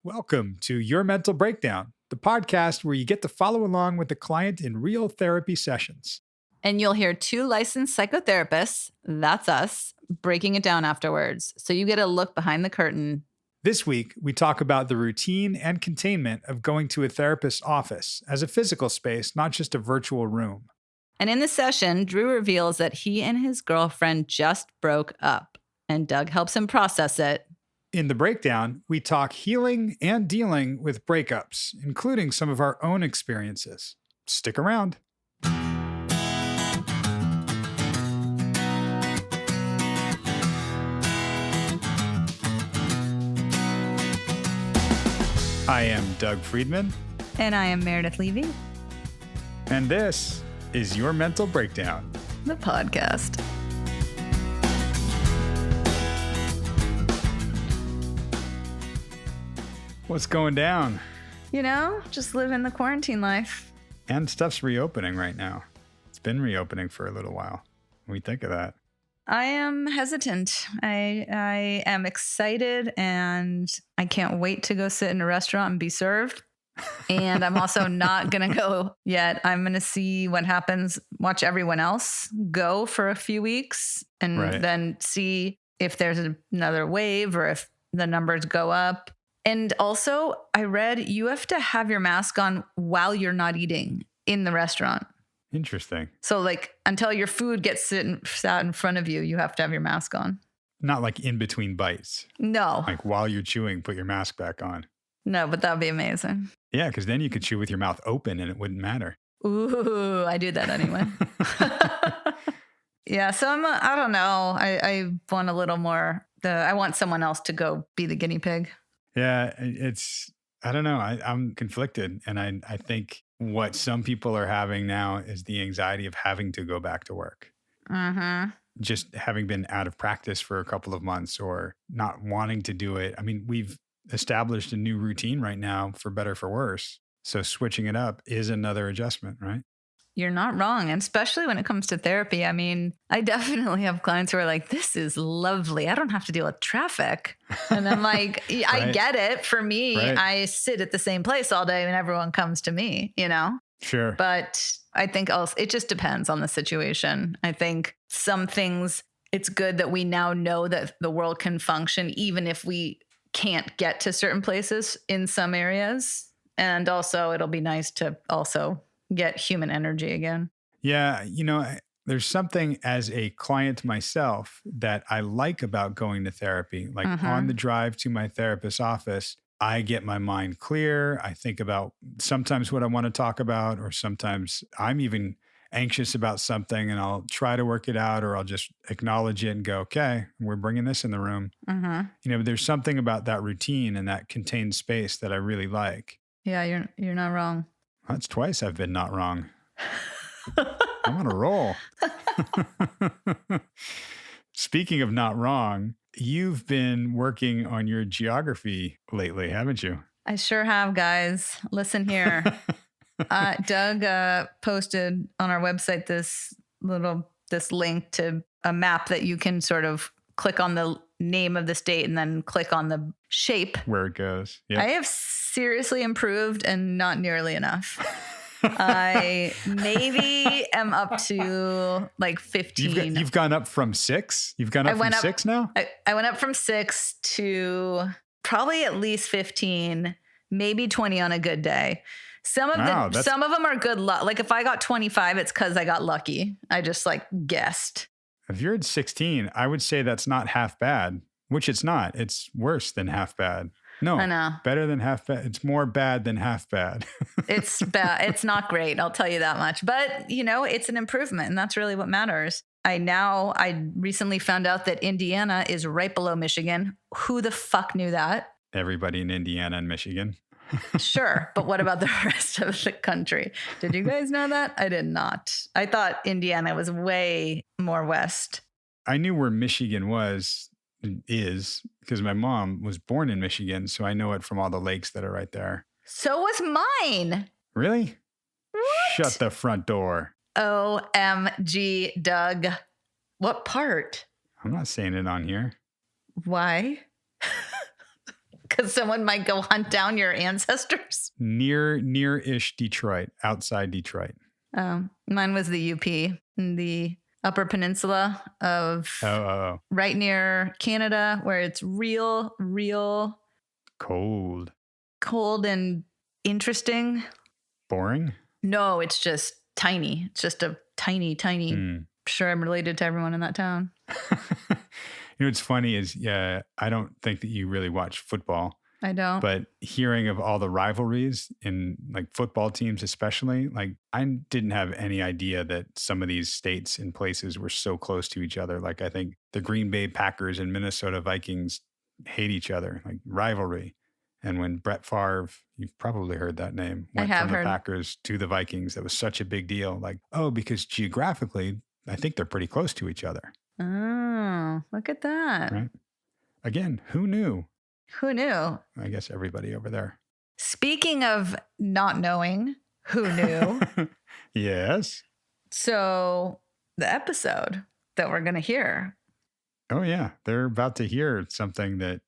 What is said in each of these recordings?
Welcome to Your Mental Breakdown, the podcast where you get to follow along with the client in real therapy sessions. And you'll hear two licensed psychotherapists, that's us, breaking it down afterwards. So you get a look behind the curtain. This week, we talk about the routine and containment of going to a therapist's office as a physical space, not just a virtual room. And in the session, Drew reveals that he and his girlfriend just broke up, and Doug helps him process it. In the breakdown, we talk healing and dealing with breakups, including some of our own experiences. Stick around. I am Doug Friedman. And I am Meredith Levy. And this is Your Mental Breakdown, the podcast. What's going down? You know, just living the quarantine life. And stuff's reopening right now. It's been reopening for a little while. What do you think of that? I am hesitant. I am excited and I can't wait to go sit in a restaurant and be served. And I'm also not going to go yet. I'm going to see what happens, watch everyone else go for a few weeks and then see if there's another wave or if the numbers go up. And also, I read you have to have your mask on while you're not eating in the restaurant. Interesting. So like until your food gets sat in front of you, you have to have your mask on. Not like in between bites. No. Like while you're chewing, put your mask back on. No, but that would be amazing. Yeah, because then you could chew with your mouth open and it wouldn't matter. Ooh, I do that anyway. Yeah, so I don't know. I want a little more. I want someone else to go be the guinea pig. Yeah, I don't know. I'm conflicted. And I think what some people are having now is the anxiety of having to go back to work. Mm-hmm. Just having been out of practice for a couple of months or not wanting to do it. I mean, we've established a new routine right now, for better, for worse. So switching it up is another adjustment, right? You're not wrong. And especially when it comes to therapy. I mean, I definitely have clients who are like, this is lovely. I don't have to deal with traffic. And I'm like, I get it. For me, I sit at the same place all day and everyone comes to me, you know? Sure. But I think also it just depends on the situation. I think some things, it's good that we now know that the world can function even if we can't get to certain places in some areas. And also it'll be nice to also get human energy again. Yeah. You know, there's something as a client myself that I like about going to therapy. Like on the drive to my therapist's office, I get my mind clear. I think about sometimes what I want to talk about, or sometimes I'm even anxious about something and I'll try to work it out, or I'll just acknowledge it and go, okay, we're bringing this in the room. You know, there's something about that routine and that contained space that I really like. Yeah, you're not wrong. That's twice I've been not wrong. I'm on a roll. Speaking of not wrong, you've been working on your geography lately, haven't you? I sure have, guys. Listen here. Doug posted on our website this link to a map that you can sort of click on the name of the state and then click on the shape where it goes. Yep. I have seriously improved and not nearly enough. I maybe am up to like 15. You've gone up from 6? You've gone up from 6 now? I went up from 6 to probably at least 15, maybe 20 on a good day. Some of them are good luck. Like if I got 25, it's because I got lucky. I just like guessed. If you're at 16, I would say that's not half bad, which it's not. It's worse than half bad. No, I know. Better than half bad. It's more bad than half bad. It's bad. It's not great. I'll tell you that much. But, you know, it's an improvement and that's really what matters. I recently found out that Indiana is right below Michigan. Who the fuck knew that? Everybody in Indiana and Michigan. Sure. But what about the rest of the country? Did you guys know that? I did not. I thought Indiana was way more west. I knew where Michigan is because my mom was born in Michigan. So I know it from all the lakes that are right there. So was mine. Really? What? Shut the front door. OMG, Doug. What part? I'm not saying it on here. Why? Because someone might go hunt down your ancestors. Near-ish Detroit, outside Detroit. Mine was the UP in the Upper Peninsula of right near Canada, where it's real cold and interesting. Boring? No, it's just tiny. It's just a tiny. Sure, I'm related to everyone in that town. What's funny is, I don't think that you really watch football. I don't. But hearing of all the rivalries in like football teams, especially, like I didn't have any idea that some of these states and places were so close to each other. Like I think the Green Bay Packers and Minnesota Vikings hate each other, like rivalry. And when Brett Favre, you've probably heard that name, went from the Packers to the Vikings, that was such a big deal. Like, because geographically, I think they're pretty close to each other. Oh, look at that. Right. Again, who knew? Who knew? I guess everybody over there. Speaking of not knowing, who knew? Yes. So the episode that we're going to hear. Oh, yeah. They're about to hear something that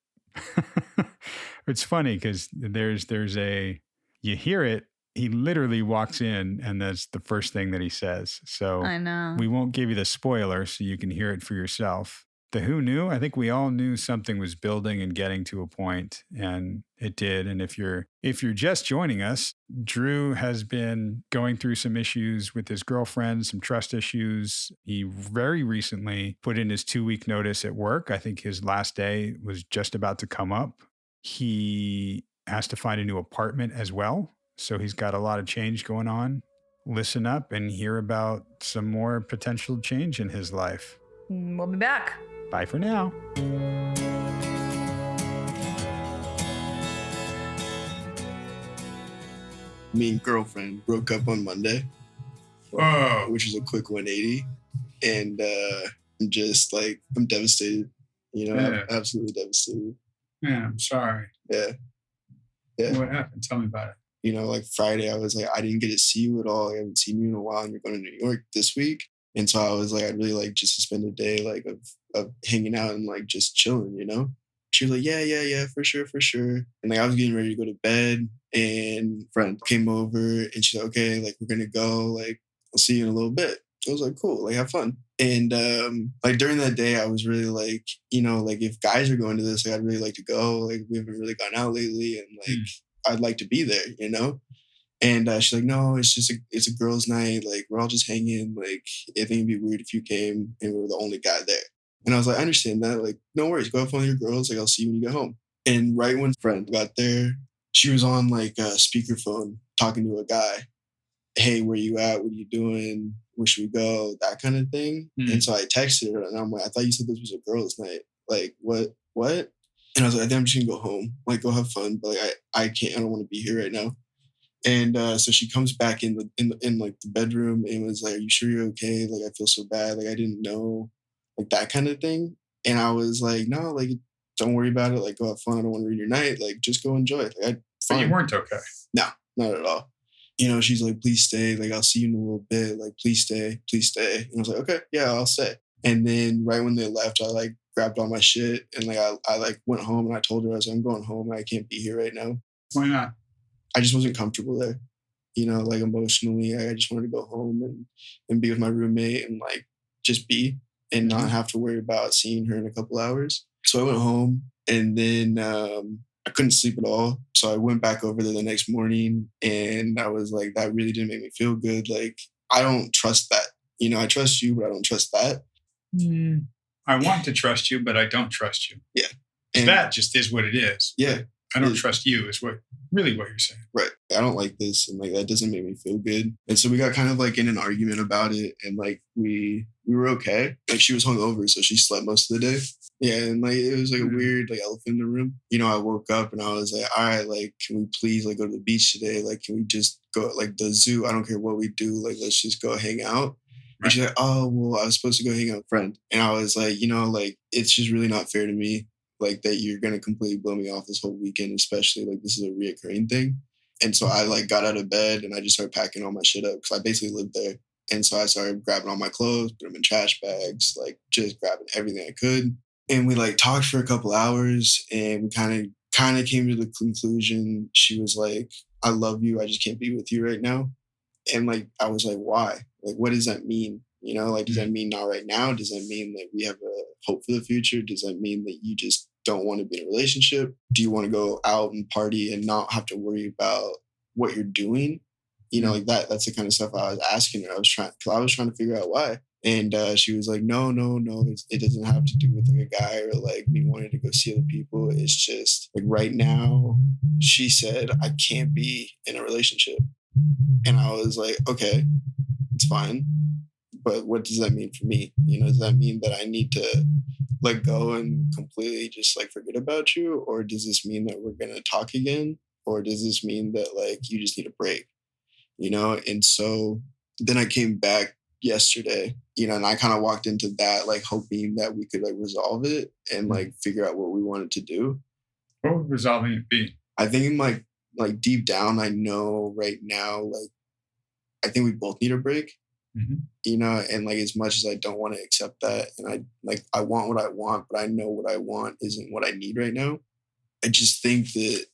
it's funny because you hear it. He literally walks in and that's the first thing that he says. So I know. We won't give you the spoiler so you can hear it for yourself. The who knew? I think we all knew something was building and getting to a point, and it did. And if you're just joining us, Drew has been going through some issues with his girlfriend, some trust issues. He very recently put in his 2-week notice at work. I think his last day was just about to come up. He has to find a new apartment as well. So he's got a lot of change going on. Listen up and hear about some more potential change in his life. We'll be back. Bye for now. Me and girlfriend broke up on Monday. Whoa. Which was a quick 180. And I'm devastated. I'm absolutely devastated. Yeah, I'm sorry. Yeah. What happened? Tell me about it. Like Friday, I was like, I didn't get to see you at all. I haven't seen you in a while, and you're going to New York this week. And so I was like, I'd really like just to spend a day like of hanging out and like just chilling, She was like, yeah, for sure. And like I was getting ready to go to bed, and a friend came over and she's like, okay, like we're gonna go, like I'll see you in a little bit. I was like, cool, like have fun. And like during that day, I was really like, like if guys are going to this, like I'd really like to go. Like we haven't really gone out lately, and like I'd like to be there, And she's like, no, it's a girls' night. Like, we're all just hanging. Like, I think it'd be weird if you came and we were the only guy there. And I was like, I understand that. Like, no worries. Go have fun with your girls. Like, I'll see you when you get home. And right when friend got there, she was on like a speakerphone talking to a guy. Hey, where you at? What are you doing? Where should we go? That kind of thing. And so I texted her and I'm like, I thought you said this was a girls' night. Like, what? And I was like, I think I'm just gonna go home. Like, go have fun. But like, I can't. I don't want to be here right now. And so she comes back in like the bedroom and was like, are you sure you're okay? Like, I feel so bad. Like, I didn't know, like that kind of thing. And I was like, no, like, don't worry about it. Like, go have fun. I don't want to ruin your night. Like, just go enjoy it. Like, but you weren't okay. No, not at all. She's like, please stay. Like, I'll see you in a little bit. Like, please stay. And I was like, okay, yeah, I'll stay. And then right when they left, I like grabbed all my shit and like, I like went home and I told her, I was like, I'm going home. I can't be here right now. Why not? I just wasn't comfortable there, like emotionally. I just wanted to go home and be with my roommate and like just be and not have to worry about seeing her in a couple hours. So I went home and then I couldn't sleep at all. So I went back over there the next morning and I was like, that really didn't make me feel good. Like, I don't trust that. I trust you, but I don't trust that. I want to trust you, but I don't trust you. Yeah. And that just is what it is. Yeah. I don't trust you is really what you're saying. Right. I don't like this. And like, that doesn't make me feel good. And so we got kind of like in an argument about it. And like, we were okay. Like she was hungover, so she slept most of the day. Yeah. And like, it was like a weird like elephant in the room. I woke up and I was like, all right, like, can we please like go to the beach today? Like, can we just go like the zoo? I don't care what we do. Like, let's just go hang out. Right. And she's like, oh, well, I was supposed to go hang out with a friend. And I was like, like, it's just really not fair to me. Like that you're going to completely blow me off this whole weekend, especially like this is a reoccurring thing. And so I like got out of bed and I just started packing all my shit up because I basically lived there. And so I started grabbing all my clothes, put them in trash bags, like just grabbing everything I could. And we like talked for a couple hours and we kind of kind of came to the conclusion. She was like, I love you. I just can't be with you right now. And like, I was like, why? Like, what does that mean? You know, like, does that mean not right now? Does that mean that we have a hope for the future? Does that mean that you just don't want to be in a relationship? Do you want to go out and party and not have to worry about what you're doing? You know, like that's the kind of stuff I was asking her. I was trying to figure out why. And she was like, no, it doesn't have to do with like a guy or like me wanting to go see other people. It's just like right now, she said, I can't be in a relationship. And I was like, okay, it's fine. But what does that mean for me? You know, does that mean that I need to let go and completely just like forget about you? Or does this mean that we're going to talk again? Or does this mean that like you just need a break? You know? And so then I came back yesterday, you know, and I kind of walked into that like hoping that we could like resolve it and like figure out what we wanted to do. What would resolving it be? I think like deep down, I know right now, like I think we both need a break. You know, and like as much as I don't want to accept that, and I want what I want, but I know what I want isn't what I need right now. I just think that,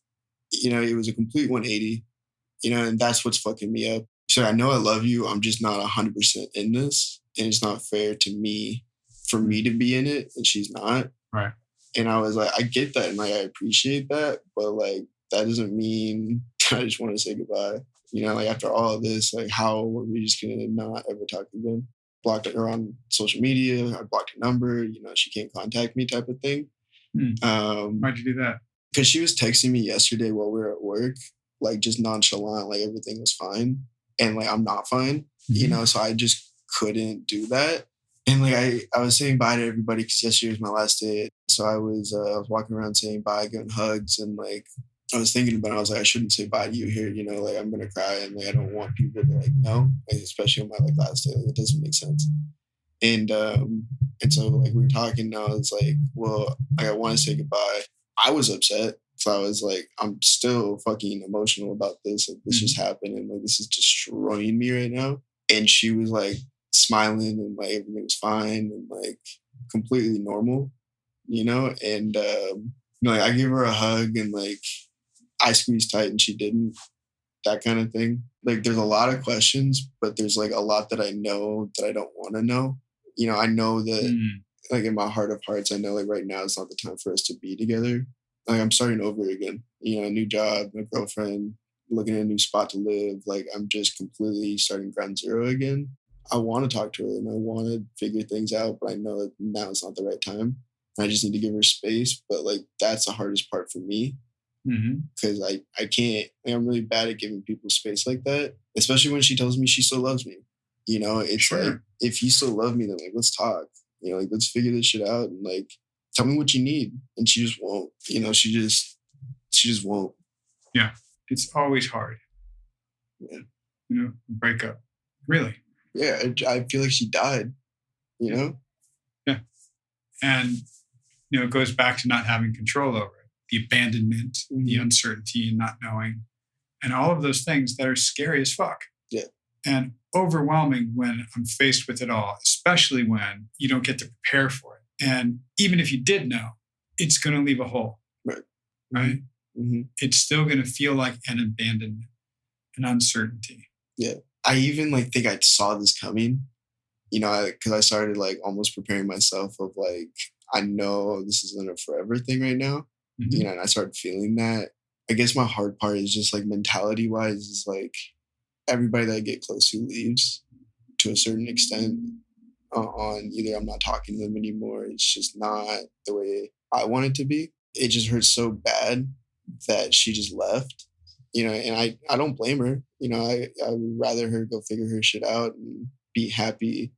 you know, it was a complete 180, you know, and that's what's fucking me up. So I know I love you. I'm just not 100% in this, and it's not fair to me for me to be in it, and she's not. Right. And I was like, I get that, and like I appreciate that, but like that doesn't mean I just want to say goodbye. You know, like after all of this, like how were we just gonna not ever talk again? Blocked her on social media. I blocked her number. You know, she can't contact me, type of thing. Why'd you do that? Because she was texting me yesterday while we were at work, like just nonchalant, like everything was fine, and like I'm not fine. You know, so I just couldn't do that. And like I was saying bye to everybody because yesterday was my last day. So I was walking around saying bye, giving hugs, and like I was thinking about it. I was like, I shouldn't say bye to you here. You know, like I'm gonna cry, and like I don't want people to like know, like, especially on my like last day. Like, it doesn't make sense. And so like we were talking, and I was like, well, like I want to say goodbye. I was upset, so I was like, I'm still fucking emotional about this. Like this just happened, and like this is destroying me right now. And she was like smiling, and like everything was fine, and like completely normal, you know. And you know, like I gave her a hug, and like I squeezed tight and she didn't, that kind of thing. Like there's a lot of questions, but there's like a lot that I know that I don't want to know. You know, I know that like in my heart of hearts, I know like right now it's not the time for us to be together. Like I'm starting over again, you know, a new job, my girlfriend, looking at a new spot to live. Like I'm just completely starting ground zero again. I want to talk to her and I want to figure things out, but I know that now is not the right time. I just need to give her space. But like that's the hardest part for me. Because I can't, like, I'm really bad at giving people space like that, especially when she tells me she still loves me. You know, it's like, if you still love me, then like, let's talk, you know, like, let's figure this shit out and like, tell me what you need. And she just won't, you know, she just won't. Yeah. It's always hard. Yeah. You know, breakup. Really? Yeah. I feel like she died, you know? Yeah. And, you know, it goes back to not having control over it. The abandonment, the uncertainty and not knowing, and all of those things that are scary as fuck. Yeah. And overwhelming when I'm faced with it all, especially when you don't get to prepare for it. And even if you did know, it's going to leave a hole. Right. Right? It's still going to feel like an abandonment, an uncertainty. Yeah. I even like think I saw this coming, you know, because I started like almost preparing myself of like, I know this isn't a forever thing right now. You know, and I started feeling that. I guess my hard part is just like mentality wise is like everybody that I get close to leaves to a certain extent on either I'm not talking to them anymore. It's just not the way I want it to be. It just hurts so bad that she just left, you know, and I don't blame her. You know, I would rather her go figure her shit out and be happy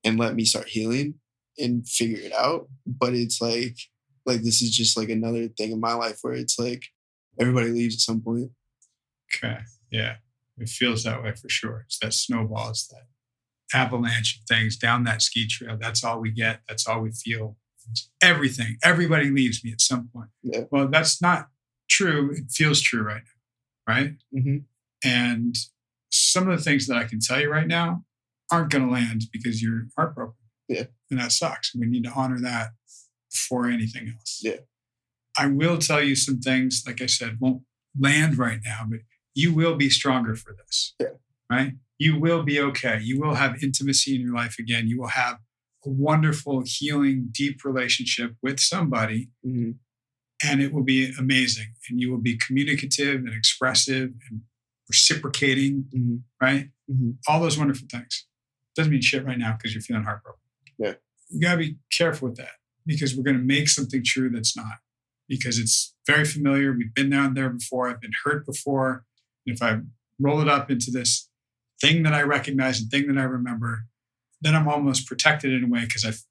and let me start healing and figure it out. But it's like this is just like another thing in my life where it's like everybody leaves at some point. Okay. Yeah. It feels that way for sure. It's that snowball. It's that avalanche of things down that ski trail. That's all we get. That's all we feel. It's everything. Everybody leaves me at some point. Yeah. Well, that's not true. It feels true right now. Right. And some of the things that I can tell you right now aren't going to land because you're heartbroken. Yeah. And that sucks. We need to honor that before anything else. Yeah. I will tell you some things, like I said, won't land right now, but you will be stronger for this. Yeah. Right? You will be okay. You will have intimacy in your life again. You will have a wonderful, healing, deep relationship with somebody, Mm-hmm. and it will be amazing. And you will be communicative and expressive and reciprocating, Mm-hmm. right? Mm-hmm. All those wonderful things. Doesn't mean shit right now because you're feeling heartbroken. Yeah. You got to be careful with that because we're going to make something true that's not, because it's very familiar. We've been down there before. I've been hurt before. And if I roll it up into this thing that I recognize and thing that I remember, then I'm almost protected in a way because I've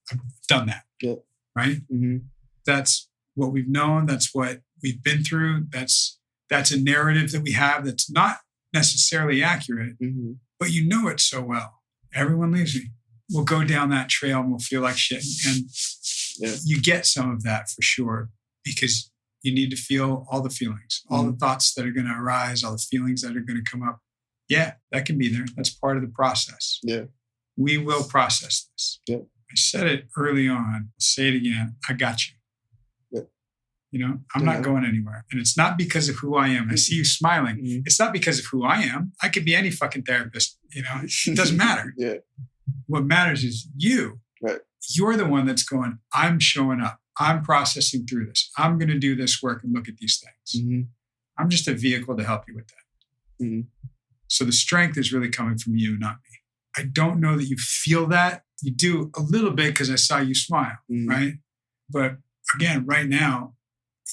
done that. Yeah. Right? Mm-hmm. That's what we've known. That's what we've been through. That's a narrative that we have that's not necessarily accurate, Mm-hmm. but you know it so well. Everyone leaves me. We'll go down that trail and we'll feel like shit. And you get some of that for sure because you need to feel all the feelings, all the thoughts that are going to arise, all the feelings that are going to come up. Yeah, that can be there. That's part of the process. Yeah. We will process this. Yeah. I said it early on. I'll say it again. I got you. Yeah. You know, I'm not going anywhere. And it's not because of who I am. I see you smiling. Mm-hmm. It's not because of who I am. I could be any fucking therapist. You know, it doesn't matter. Yeah. What matters is you. Right. You're the one that's going, I'm showing up. I'm processing through this. I'm going to do this work and look at these things. Mm-hmm. I'm just a vehicle to help you with that. Mm-hmm. So the strength is really coming from you, not me. I don't know that you feel that. You do a little bit because I saw you smile, right? But again, right now,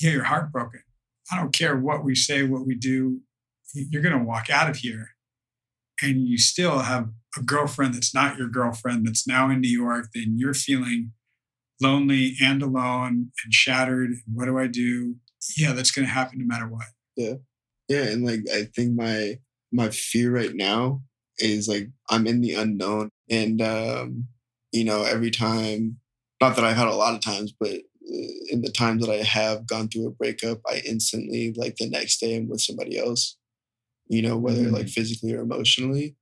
yeah, you're heartbroken. I don't care what we say, what we do. You're going to walk out of here and you still have a girlfriend that's not your girlfriend that's now in New York. Then you're feeling lonely and alone and shattered. And what do I do? Yeah, that's going to happen no matter what. Yeah. Yeah. And like, I think my fear right now is like, I'm in the unknown. And, you know, every time, not that I've had a lot of times, but in the times that I have gone through a breakup, I instantly, like the next day I'm with somebody else, you know, whether like physically or emotionally.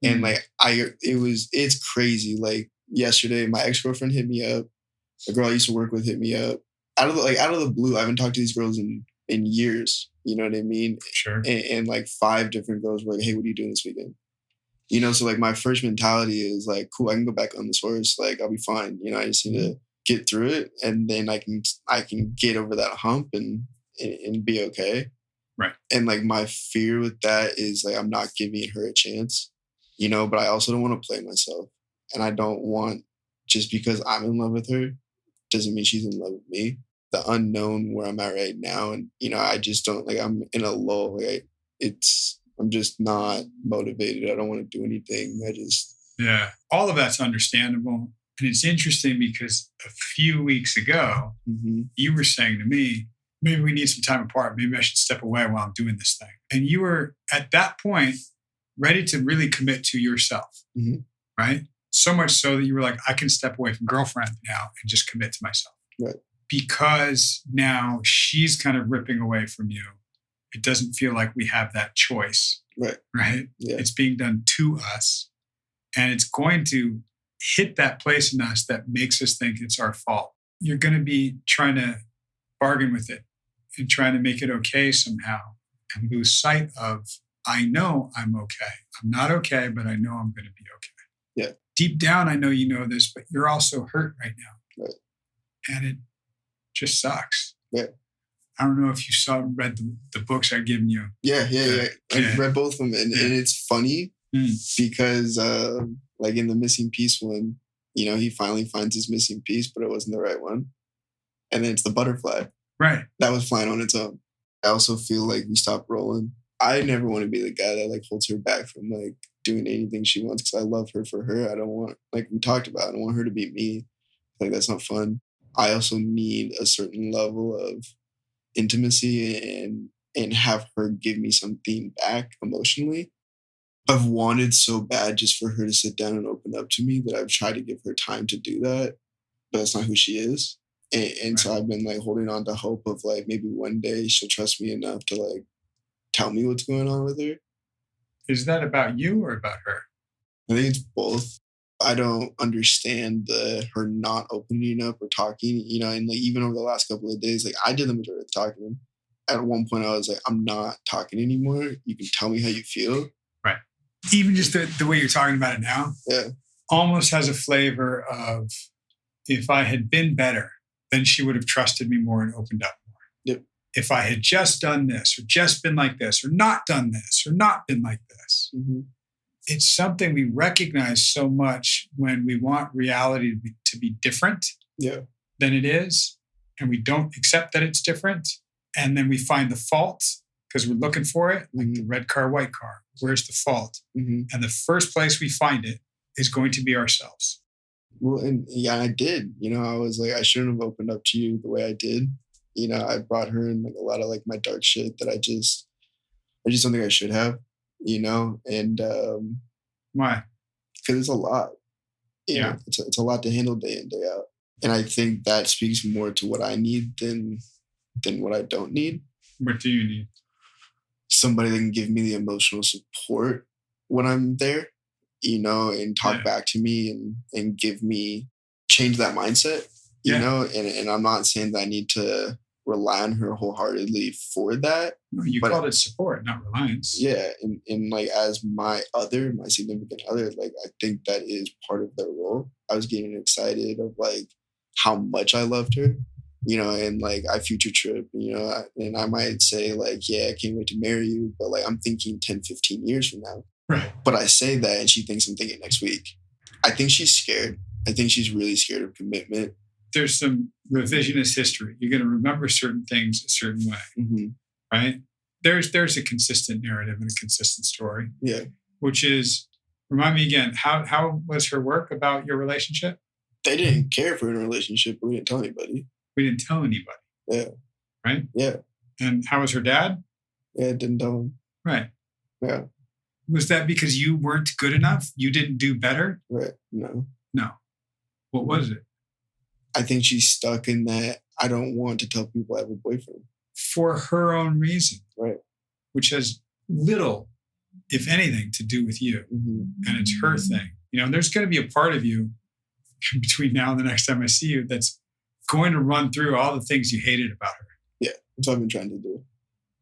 And like, it's crazy. Like yesterday, my ex-girlfriend hit me up. A girl I used to work with hit me up out of the blue. I haven't talked to these girls in years. You know what I mean? Sure. And like 5 different girls were like, hey, what are you doing this weekend? You know, so like my first mentality is like, cool, I can go back on this horse. Like I'll be fine. You know, I just need to get through it. And then I can get over that hump and be okay. Right. And like my fear with that is like, I'm not giving her a chance, you know, but I also don't want to play myself. And I don't want, just because I'm in love with her, doesn't mean she's in love with me. The unknown where I'm at right now. And, you know, I just don't, like, I'm in a lull. Like, I'm just not motivated. I don't want to do anything. Yeah, all of that's understandable. And it's interesting because a few weeks ago, you were saying to me, maybe we need some time apart. Maybe I should step away while I'm doing this thing. And you were at that point ready to really commit to yourself, right? So much so that you were like, I can step away from girlfriend now and just commit to myself. Right. Because now she's kind of ripping away from you. It doesn't feel like we have that choice. Right? Yeah. It's being done to us. And it's going to hit that place in us that makes us think it's our fault. You're going to be trying to bargain with it and trying to make it okay somehow and lose sight of, I know I'm okay. I'm not okay, but I know I'm going to be okay. Yeah. Deep down, I know you know this, but you're also hurt right now. Right. And it just sucks. Yeah. I don't know if you read the books I've given you. Yeah. I read both of them. And it's funny because like in the missing piece one, you know, he finally finds his missing piece, but it wasn't the right one. And then it's the butterfly. Right. That was flying on its own. I also feel like we stopped rolling. I never want to be the guy that like holds her back from like doing anything she wants because I love her for her. I don't want, like we talked about, I don't want her to be me. Like that's not fun. I also need a certain level of intimacy and have her give me something back emotionally. I've wanted so bad just for her to sit down and open up to me that I've tried to give her time to do that, but that's not who she is. And so I've been like holding on to hope of like maybe one day she'll trust me enough to like tell me what's going on with her. Is that about you or about her? I think it's both. I don't understand her not opening up or talking, and like even over the last couple of days, like I did the majority of the talking. At one point I was like, I'm not talking anymore. You can tell me how you feel. Right. Even just the way you're talking about it now, Yeah. almost has a flavor of, if I had been better, then she would have trusted me more and opened up more. Yep. If I had just done this or just been like this or not done this or not been like this. Mm-hmm. It's something we recognize so much when we want reality to be different than it is. And we don't accept that it's different. And then we find the fault because we're looking for it, like the red car, white car. Where's the fault? Mm-hmm. And the first place we find it is going to be ourselves. Well, and yeah, I did. I was like, I shouldn't have opened up to you the way I did. I brought her in like a lot of like my dark shit that I just don't think I should have. And why? Because it's a lot. Yeah, it's a lot to handle day in, day out. And I think that speaks more to what I need than what I don't need. What do you need? Somebody that can give me the emotional support when I'm there, and talk back to me and change that mindset, and I'm not saying that I need to rely on her wholeheartedly for that. No, you called it support, not reliance. Yeah. And like as my significant other, like I think that is part of their role. I was getting excited of like how much I loved her, and like I future trip, and I might say like, yeah, I can't wait to marry you. But like, I'm thinking 10, 15 years from now. Right. But I say that and she thinks I'm thinking next week. I think she's scared. I think she's really scared of commitment. There's some revisionist history. You're going to remember certain things a certain way, right? There's a consistent narrative and a consistent story. Yeah. Which is, remind me again, how was her work about your relationship? They didn't care if we were in a relationship, but we didn't tell anybody. We didn't tell anybody. Yeah. Right? Yeah. And how was her dad? Yeah, didn't tell him. Right. Yeah. Was that because you weren't good enough? You didn't do better? Right. No. What was it? I think she's stuck in that I don't want to tell people I have a boyfriend. For her own reason. Right. Which has little, if anything, to do with you. Mm-hmm. And it's her thing. And there's going to be a part of you between now and the next time I see you that's going to run through all the things you hated about her. Yeah. That's what I've been trying to do.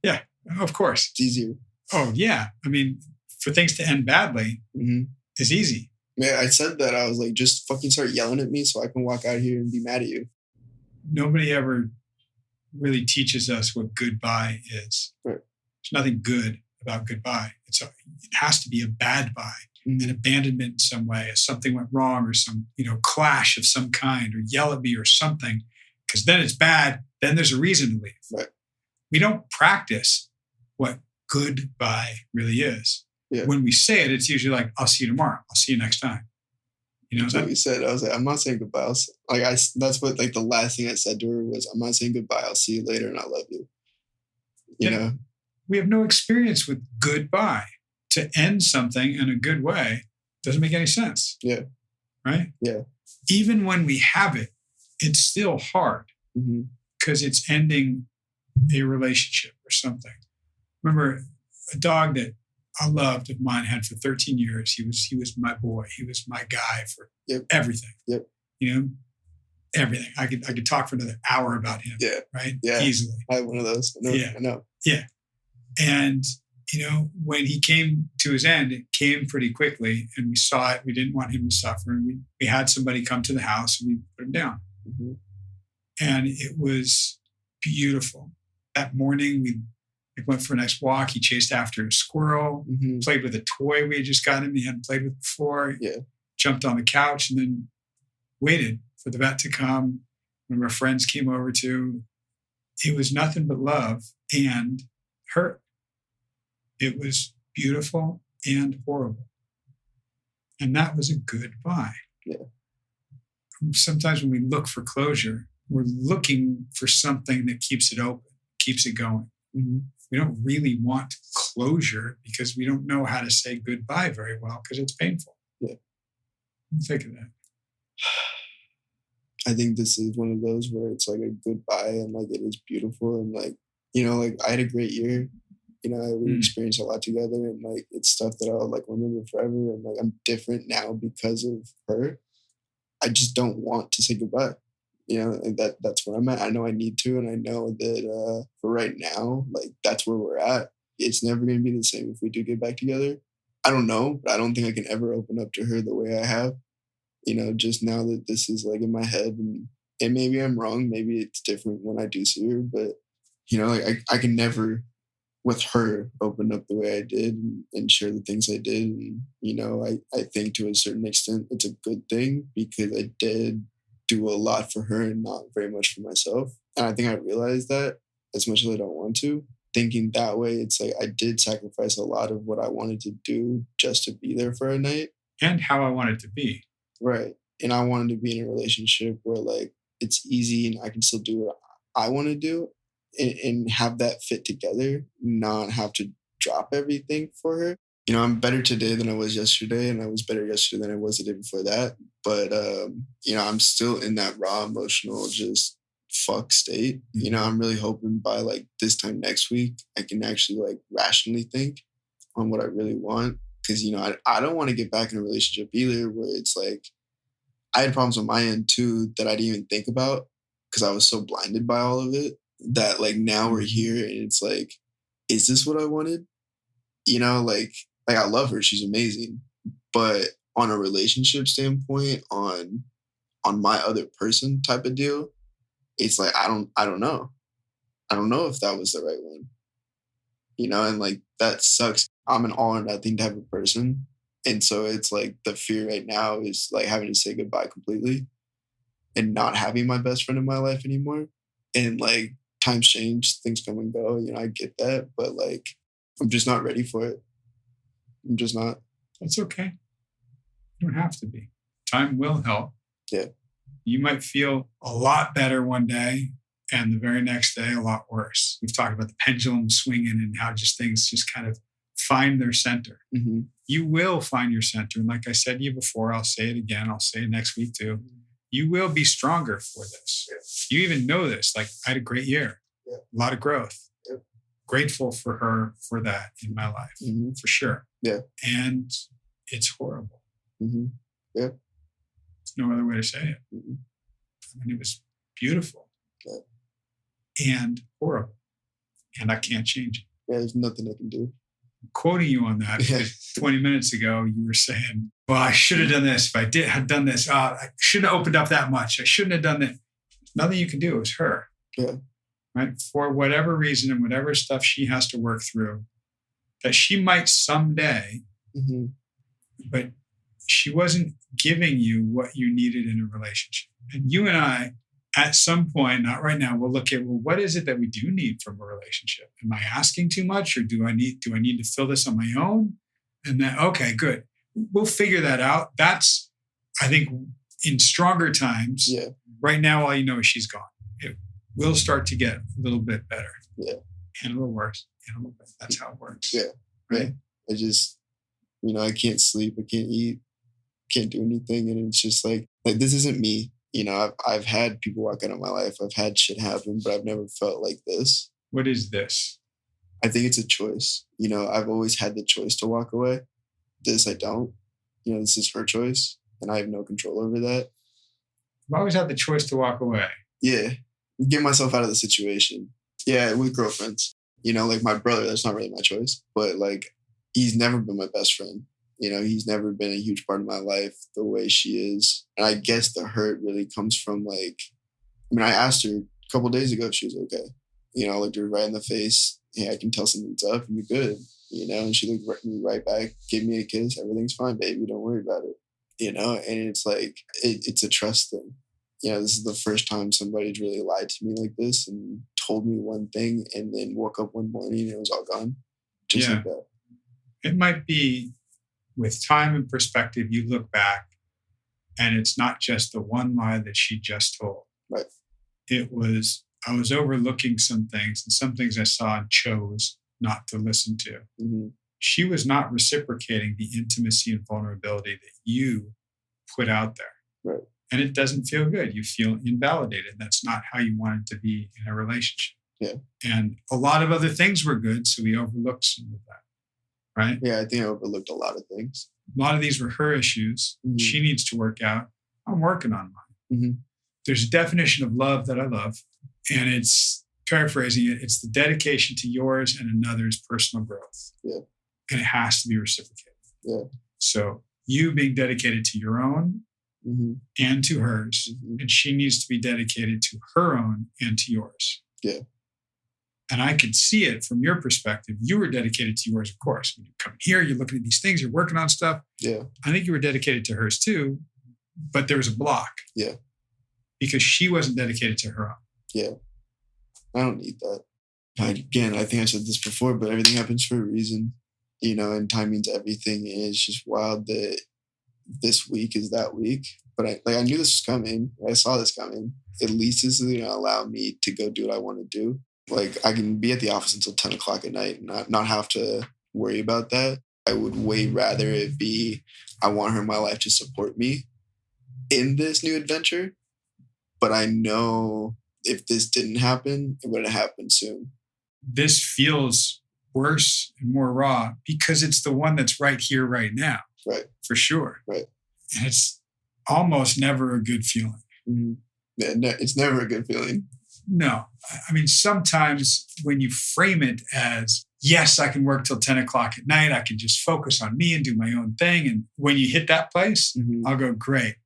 Yeah, of course. It's easier. Oh, yeah. I mean, for things to end badly is easy. Man, I said that. I was like, just fucking start yelling at me so I can walk out here and be mad at you. Nobody ever really teaches us what goodbye is. Right. There's nothing good about goodbye. It has to be a bad bye, an abandonment in some way, if something went wrong or some, clash of some kind, or yell at me or something, because then it's bad. Then there's a reason to leave. Right. We don't practice what goodbye really is. Yeah. When we say it, it's usually like, I'll see you tomorrow. I'll see you next time. That's what we said. I was like, I'm not saying goodbye. That's what like the last thing I said to her was, I'm not saying goodbye. I'll see you later and I love you. You know? We have no experience with goodbye. To end something in a good way doesn't make any sense. Yeah. Right? Yeah. Even when we have it, it's still hard because it's ending a relationship or something. Remember, a dog that I loved of mine had for 13 years. He was my boy. He was my guy for everything. Yep. Everything. I could talk for another hour about him. Yeah. Right? Yeah. Easily. I have one of those. I know. Yeah. And, when he came to his end, it came pretty quickly and we saw it. We didn't want him to suffer. And we had somebody come to the house and we put him down. Mm-hmm. And it was beautiful. That morning, we went for a nice walk. He chased after a squirrel, played with a toy we had just got him. He hadn't played with before. Yeah. Jumped on the couch and then waited for the vet to come. When our friends came over too, it was nothing but love and hurt. It was beautiful and horrible. And that was a goodbye. Yeah. Sometimes when we look for closure, we're looking for something that keeps it open, keeps it going. Mm-hmm. We don't really want closure because we don't know how to say goodbye very well because it's painful. Yeah. What do you think of that? I think this is one of those where it's like a goodbye and like it is beautiful and like, like I had a great year. We Mm. experienced a lot together, and like it's stuff that I'll like remember forever. And like I'm different now because of her. I just don't want to say goodbye. And that's where I'm at. I know I need to, and I know that for right now, like that's where we're at. It's never going to be the same if we do get back together. I don't know, but I don't think I can ever open up to her the way I have. Just now that this is like in my head, and maybe I'm wrong. Maybe it's different when I do see her, but like I can never with her open up the way I did and share the things I did. And, I think to a certain extent it's a good thing because I did do a lot for her and not very much for myself. And I think I realized that as much as I don't want to. Thinking that way, it's like I did sacrifice a lot of what I wanted to do just to be there for a night. And how I want it to be. Right. And I wanted to be in a relationship where like it's easy and I can still do what I want to do and have that fit together, not have to drop everything for her. I'm better today than I was yesterday, and I was better yesterday than I was the day before that. But, I'm still in that raw emotional just fuck state. I'm really hoping by like this time next week, I can actually like rationally think on what I really want. Because, I don't want to get back in a relationship either where it's like, I had problems on my end too that I didn't even think about because I was so blinded by all of it that like now we're here and it's like, is this what I wanted? Like I love her, she's amazing. But on a relationship standpoint, on my other person type of deal, it's like I don't know. I don't know if that was the right one. And like that sucks. I'm an all or nothing type of person. And so it's like the fear right now is like having to say goodbye completely and not having my best friend in my life anymore. And like times change, things come and go. I get that, but like I'm just not ready for it. I'm just not. That's okay. You don't have to be. Time will help. Yeah. You might feel a lot better one day and the very next day a lot worse. We've talked about the pendulum swinging and how just things just kind of find their center. Mm-hmm. You will find your center. And like I said to you before, I'll say it again. I'll say it next week too. You will be stronger for this. Yeah. You even know this. Like I had a great year. Yeah. A lot of growth. Yeah. Grateful for her for that in my life, for sure. Yeah. And it's horrible. Mm-hmm. Yeah. There's no other way to say it. Mm-hmm. I mean, it was beautiful and horrible. And I can't change it. Yeah, there's nothing I can do. I'm quoting you on that because 20 minutes ago, you were saying, well, I should have done this. If I had done this, I shouldn't have opened up that much. I shouldn't have done that. Nothing you can do. It was her. Yeah. Right? For whatever reason and whatever stuff she has to work through, that she might someday, but she wasn't giving you what you needed in a relationship. And you and I, at some point, not right now, we'll look at, well, what is it that we do need from a relationship? Am I asking too much, or do I need to fill this on my own? And then, okay, good. We'll figure that out. That's, I think, in stronger times. Yeah. Right now, all you know is she's gone. It will start to get a little bit better. Yeah. And a little worse. And a little bit. That's how it works. Yeah. Right. I just, I can't sleep. I can't eat. Can't do anything. And it's just like this isn't me. I've had people walk out of my life. I've had shit happen, but I've never felt like this. What is this? I think it's a choice. I've always had the choice to walk away. This I don't. This is her choice, and I have no control over that. I've always had the choice to walk away. Yeah. Get myself out of the situation. Yeah, with girlfriends. Like my brother, that's not really my choice. But like, he's never been my best friend. He's never been a huge part of my life the way she is. And I guess the hurt really comes from like, I asked her a couple of days ago if she was okay. I looked her right in the face. Hey, I can tell something's up. You're good. And she looked me right back, gave me a kiss. Everything's fine, baby. Don't worry about it. And it's like, it's a trust thing. This is the first time somebody's really lied to me like this and told me one thing and then woke up one morning and it was all gone. Just like that. It might be with time and perspective, you look back and it's not just the one lie that she just told. Right. It was, I was overlooking some things and some things I saw and chose not to listen to. Mm-hmm. She was not reciprocating the intimacy and vulnerability that you put out there. Right. And it doesn't feel good. You feel invalidated. That's not how you want it to be in a relationship. Yeah. And a lot of other things were good, so we overlooked some of that, right? Yeah, I think I overlooked a lot of things. A lot of these were her issues. Mhm. She needs to work out. I'm working on mine. Mhm. There's a definition of love that I love, and it's, paraphrasing it, it's the dedication to yours and another's personal growth. Yeah. And it has to be reciprocated. Yeah. So you being dedicated to your own Mhm. and to hers, Mhm. and she needs to be dedicated to her own and to yours. Yeah. And I could see it from your perspective. You were dedicated to yours, of course. When you come here, you're looking at these things, you're working on stuff. Yeah. I think you were dedicated to hers too, but there was a block. Yeah. Because she wasn't dedicated to her own. Yeah. I don't need that. Again, I think I said this before, but everything happens for a reason, and timing's everything. And it's just wild that this week is that week. But I knew this was coming. I saw this coming. At least this is going to allow me to go do what I want to do. Like, I can be at the office until 10 o'clock at night and not have to worry about that. I would way rather it be, I want her in my life to support me in this new adventure. But I know if this didn't happen, it would have happened soon. This feels worse and more raw because it's the one that's right here, right now. Right. For sure. Right. And it's almost never a good feeling. Mm-hmm. Yeah, it's never a good feeling. No. I mean, sometimes when you frame it as, yes, I can work till 10 o'clock at night, I can just focus on me and do my own thing. And when you hit that place, I'll go, great.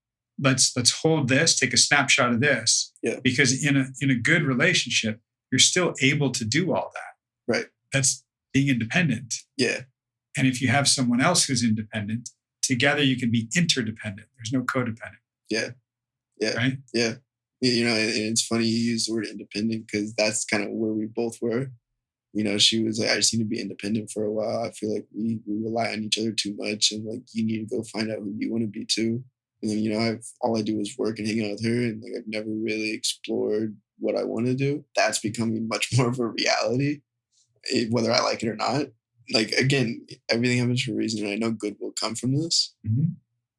Let's hold this, take a snapshot of this. Yeah. Because in a good relationship, you're still able to do all that. Right. That's being independent. Yeah. And if you have someone else who's independent, together you can be interdependent. There's no codependent. Yeah. Yeah. Right? Yeah. And it's funny you use the word independent because that's kind of where we both were. She was like, I just need to be independent for a while. I feel like we rely on each other too much, and like you need to go find out who you want to be too. And then, all I do is work and hang out with her, and like I've never really explored what I want to do. That's becoming much more of a reality, whether I like it or not. Like, again, everything happens for a reason, and I know good will come from this. Mm-hmm.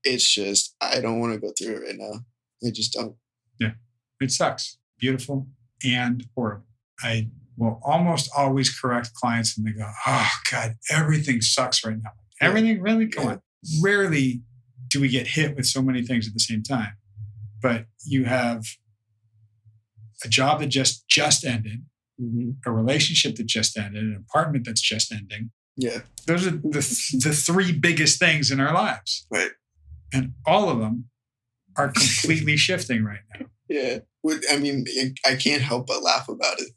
It's just, I don't want to go through it right now. I just don't. Yeah. It sucks. Beautiful and horrible. I will almost always correct clients and they go, oh God, everything sucks right now. Everything really? Come on. Rarely do we get hit with so many things at the same time. But you have a job that just ended, a relationship that just ended, an apartment that's just ending. Yeah. Those are the three biggest things in our lives. Right. And all of them are completely shifting right now. Yeah. I mean, I can't help but laugh about it.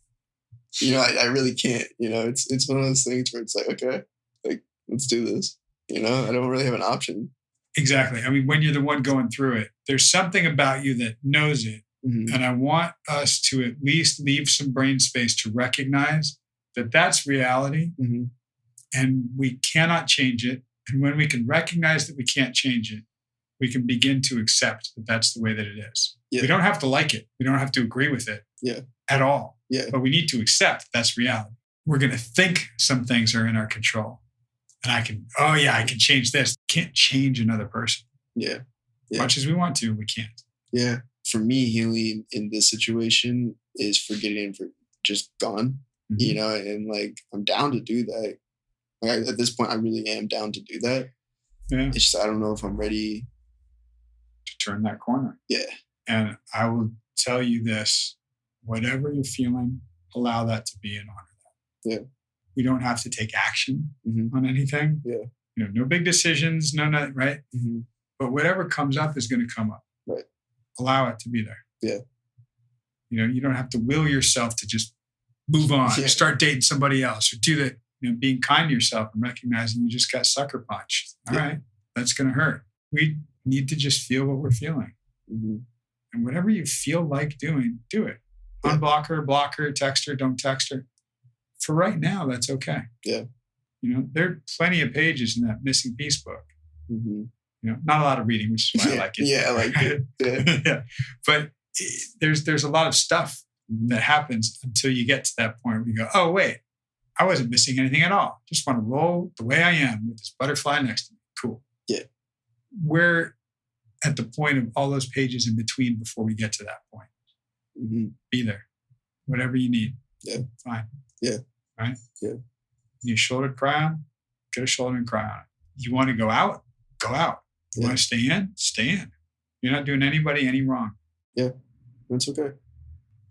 I really can't. It's one of those things where it's like, okay, like, let's do this. I don't really have an option. Exactly. I mean, when you're the one going through it, there's something about you that knows it. Mm-hmm. And I want us to at least leave some brain space to recognize that that's reality and we cannot change it. And when we can recognize that we can't change it, we can begin to accept that that's the way that it is. Yeah. We don't have to like it. We don't have to agree with it at all. Yeah. But we need to accept that's reality. We're going to think some things are in our control. And I can change this. Can't change another person. Yeah. Much as we want to, we can't. Yeah. For me, healing in this situation is forgetting and just gone, and like, I'm down to do that. Like, at this point, I really am down to do that. Yeah. It's just, I don't know if I'm ready to turn that corner. Yeah. And I will tell you this, whatever you're feeling, allow that to be and honor that. Yeah. We don't have to take action on anything. Yeah. No big decisions, nothing, right? Mm-hmm. But whatever comes up is going to come up. Right. Allow it to be there. Yeah. You don't have to will yourself to just move on, or start dating somebody else, or do that. Being kind to yourself and recognizing you just got sucker punched. All right, that's going to hurt. We need to just feel what we're feeling. Mm-hmm. And whatever you feel like doing, do it. Unblock her, block her, text her, don't text her. For right now, that's okay. Yeah. There are plenty of pages in that missing piece book. Mm-hmm. Not a lot of reading, which is why I like it. Yeah, I like it. Yeah. But there's a lot of stuff that happens until you get to that point where you go, oh, wait, I wasn't missing anything at all. Just want to roll the way I am with this butterfly next to me. Cool. Yeah. We're at the point of all those pages in between before we get to that point. Mm-hmm. Be there. Whatever you need. Yeah. Fine. Yeah. Right? Yeah. You need a shoulder to cry on, get a shoulder and cry on it. You want to go out? Go out. You Yeah. want to stay in? Stay in. You're not doing anybody any wrong. Yeah. That's okay.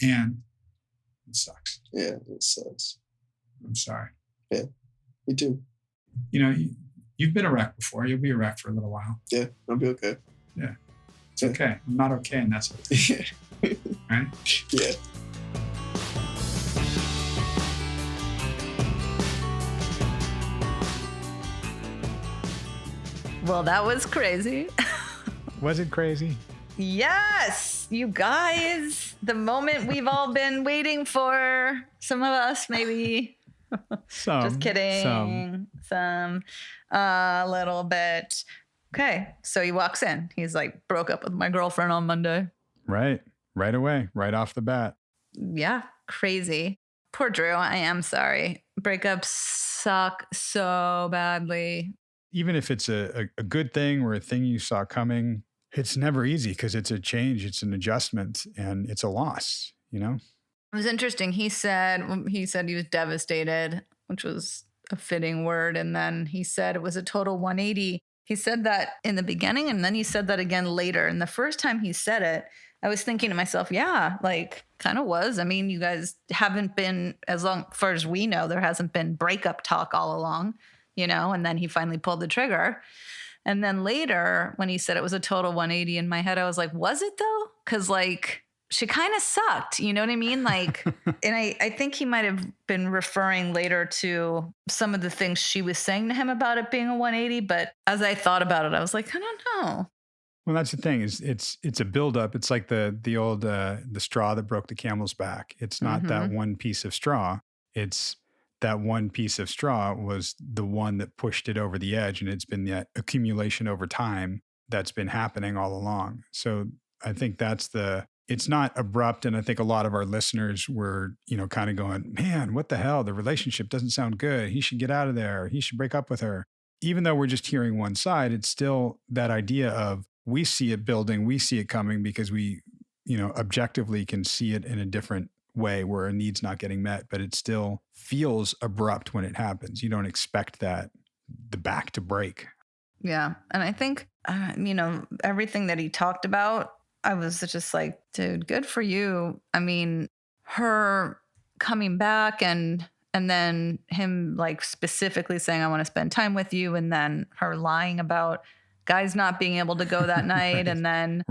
And it sucks. Yeah, it sucks. I'm sorry. Yeah, me too. You've been a wreck before. You'll be a wreck for a little while. Yeah, I'll be okay. Yeah. It's okay. I'm not okay, and that's okay. Right? Yeah. Well, that was crazy. Was it crazy? Yes, you guys. The moment we've all been waiting for. Some of us, maybe. Just kidding. Some. A little bit. Okay. So he walks in. He's like, broke up with my girlfriend on Monday. Right. Right away. Right off the bat. Yeah. Crazy. Poor Drew. I am sorry. Breakups suck so badly. Even if it's a good thing or a thing you saw coming, it's never easy because it's a change, it's an adjustment, and it's a loss, It was interesting. He said he was devastated, which was a fitting word. And then he said it was a total 180. He said that in the beginning, and then he said that again later. And the first time he said it, I was thinking to myself, yeah, like kind of was. I mean, you guys haven't been, as far as we know, there hasn't been breakup talk all along, and then he finally pulled the trigger. And then later when he said it was a total 180 in my head, I was like, was it though? Because like she kind of sucked, you know what I mean? Like, and I think he might have been referring later to some of the things she was saying to him about it being a 180. But as I thought about it, I was like, I don't know. Well, that's the thing is it's a buildup. It's like the old the straw that broke the camel's back. It's not that one piece of straw. It's that one piece of straw was the one that pushed it over the edge, and it's been that accumulation over time that's been happening all along. So I think it's not abrupt. And I think a lot of our listeners were, kind of going, man, what the hell? The relationship doesn't sound good. He should get out of there. He should break up with her. Even though we're just hearing one side, it's still that idea of we see it building, we see it coming because we, objectively can see it in a different way where a need's not getting met, but it still feels abrupt when it happens. You don't expect the back to break. Yeah. And I think, everything that he talked about, I was just like, dude, good for you. I mean, her coming back and then him like specifically saying, I want to spend time with you. And then her lying about guys not being able to go that night. Right. And then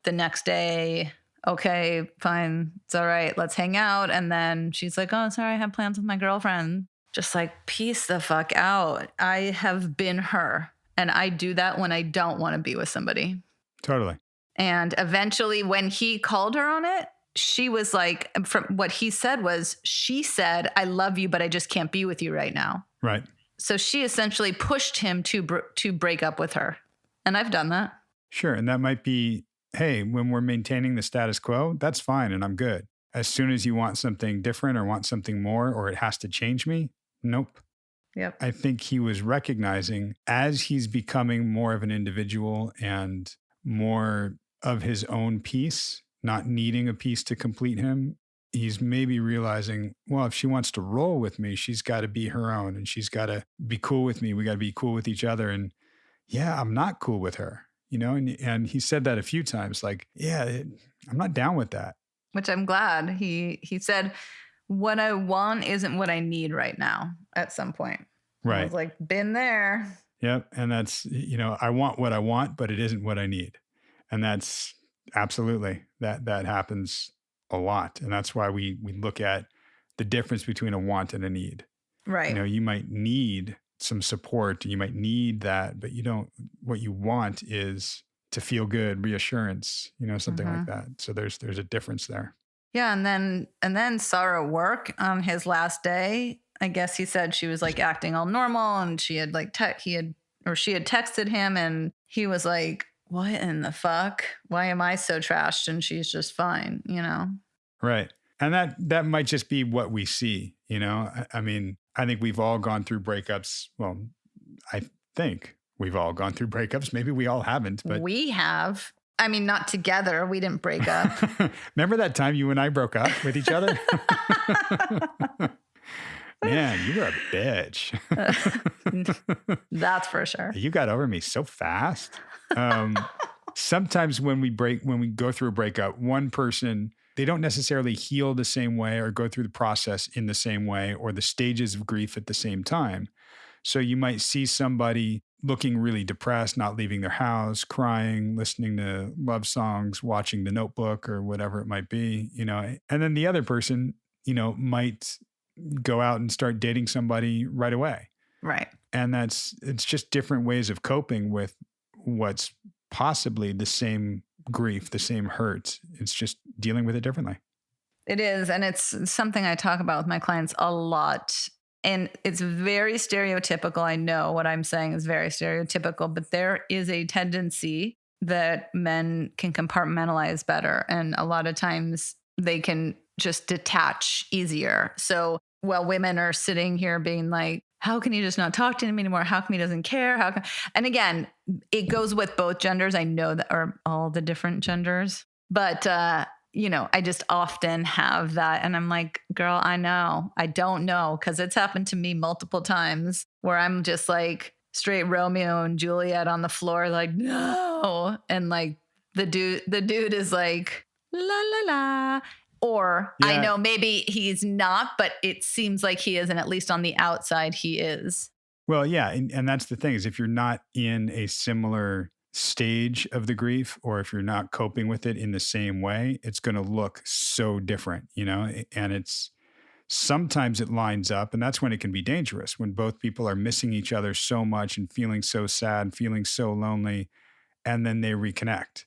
the next day, okay, fine. It's all right. Let's hang out. And then she's like, oh, sorry, I have plans with my girlfriend. Just like, peace the fuck out. I have been her. And I do that when I don't want to be with somebody. Totally. And eventually when he called her on it, she was like, from what he said was, she said, I love you, but I just can't be with you right now. Right. So she essentially pushed him to break up with her. And I've done that. Sure. And that might be, hey, when we're maintaining the status quo, that's fine and I'm good. As soon as you want something different or want something more, or it has to change me, nope. Yep. I think he was recognizing as he's becoming more of an individual and more of his own piece, not needing a piece to complete him, he's maybe realizing, well, if she wants to roll with me, she's got to be her own and she's got to be cool with me. We got to be cool with each other. And yeah, I'm not cool with her, and he said that a few times, like, yeah, I'm not down with that. Which I'm glad. He said, what I want isn't what I need right now at some point. Right. I was like, been there. Yep. And that's, I want what I want, but it isn't what I need. And that's absolutely, that happens a lot. And that's why we look at the difference between a want and a need. Right. You might need some support, you might need that, but what you want is to feel good, reassurance, something like that. So there's a difference there. Yeah. And then saw her at work on his last day. I guess he said she was like acting all normal and she had like, she had texted him and he was like, what in the fuck? Why am I so trashed? And she's just fine, Right. And that might just be what we see, I mean, I think we've all gone through breakups. Well, I think we've all gone through breakups. Maybe we all haven't, but we have. I mean, not together. We didn't break up. Remember that time you and I broke up with each other? Man, you were a bitch. That's for sure. You got over me so fast. Sometimes when we go through a breakup, one person, they don't necessarily heal the same way or go through the process in the same way or the stages of grief at the same time. So you might see somebody looking really depressed, not leaving their house, crying, listening to love songs, watching The Notebook or whatever it might be, and then the other person, might go out and start dating somebody right away. Right. And it's just different ways of coping with what's possibly the same grief, the same hurt. It's just dealing with it differently. It is. And it's something I talk about with my clients a lot. And it's very stereotypical. I know what I'm saying is very stereotypical, but there is a tendency that men can compartmentalize better. And a lot of times they can just detach easier. So while women are sitting here being like, how can he just not talk to him anymore? How come he doesn't care? And again, it goes with both genders. I know that are all the different genders, but I just often have that. And I'm like, girl, I know. I don't know. Cause it's happened to me multiple times where I'm just like straight Romeo and Juliet on the floor, like, no. And like the dude is like, la, la, la. Or I know maybe he's not, but it seems like he is. And at least on the outside, he is. Well, yeah. And that's the thing is if you're not in a similar stage of the grief, or if you're not coping with it in the same way, it's going to look so different, and sometimes it lines up, and that's when it can be dangerous, when both people are missing each other so much and feeling so sad, feeling so lonely, and then they reconnect.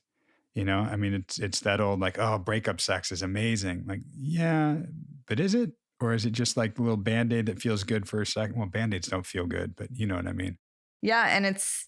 I mean, it's that old like, oh, breakup sex is amazing. Like, yeah, but is it? Or is it just like the little Band-Aid that feels good for a second? Well, Band-Aids don't feel good, but you know what I mean? Yeah. And it's,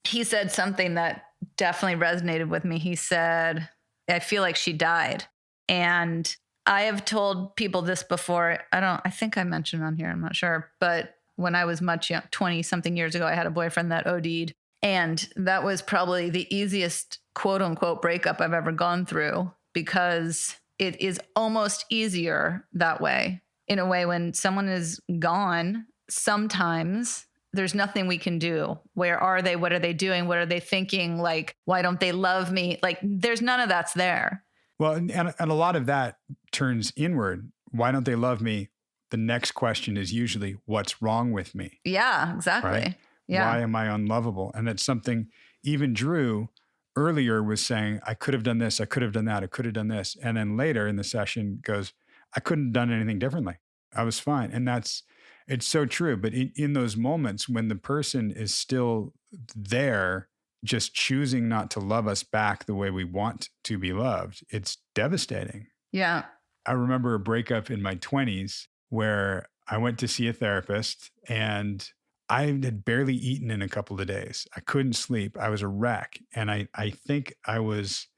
he said something that definitely resonated with me. He said, I feel like she died. And I have told people this before. I think I mentioned on here, I'm not sure. But when I was much young, 20 something years ago, I had a boyfriend that OD'd. And that was probably the easiest quote unquote breakup I've ever gone through, because it is almost easier that way. In a way, when someone is gone, sometimes there's nothing we can do. Where are they? What are they doing? What are they thinking? Like, why don't they love me? Like, there's none of that's there. Well, and a lot of that turns inward. Why don't they love me? The next question is usually, what's wrong with me? Yeah, exactly. Right? Yeah. Why am I unlovable? And that's something even Drew earlier was saying, I could have done this. I could have done that. I could have done this. And then later in the session goes, I couldn't have done anything differently. I was fine. And it's so true. But in those moments when the person is still there, just choosing not to love us back the way we want to be loved, it's devastating. Yeah. I remember a breakup in my 20s where I went to see a therapist and I had barely eaten in a couple of days. I couldn't sleep. I was a wreck. And I think I was